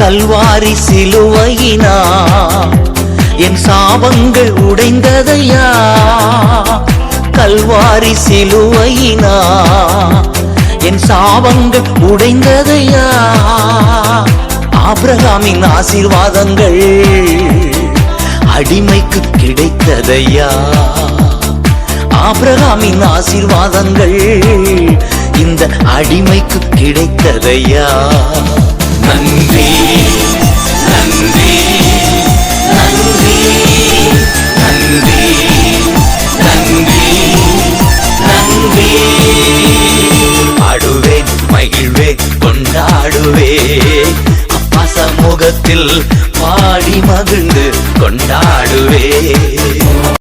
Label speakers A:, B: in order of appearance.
A: கல்வாரி சிலுவையினா என் சாபங்கள் உடைந்ததையா. கல்வாரி சிலுவையினா என் சாபங்கள் உடைந்ததையா. ஆபிரகாமின் ஆசீர்வாதங்கள் அடிமைக்கு கிடைத்ததையா. ஆபிரகாமின் ஆசீர்வாதங்கள் இந்த அடிமைக்கு கிடைத்ததையா. நன்றி நன்றி நன்றி நன்றி நன்றி நன்றி. ஆடுவேன் மகிழ்வேன் கொண்டாடுவேன் அப்பா சமூகத்தில் பாடி மகிழ்ந்து கொண்டாடுவேன்.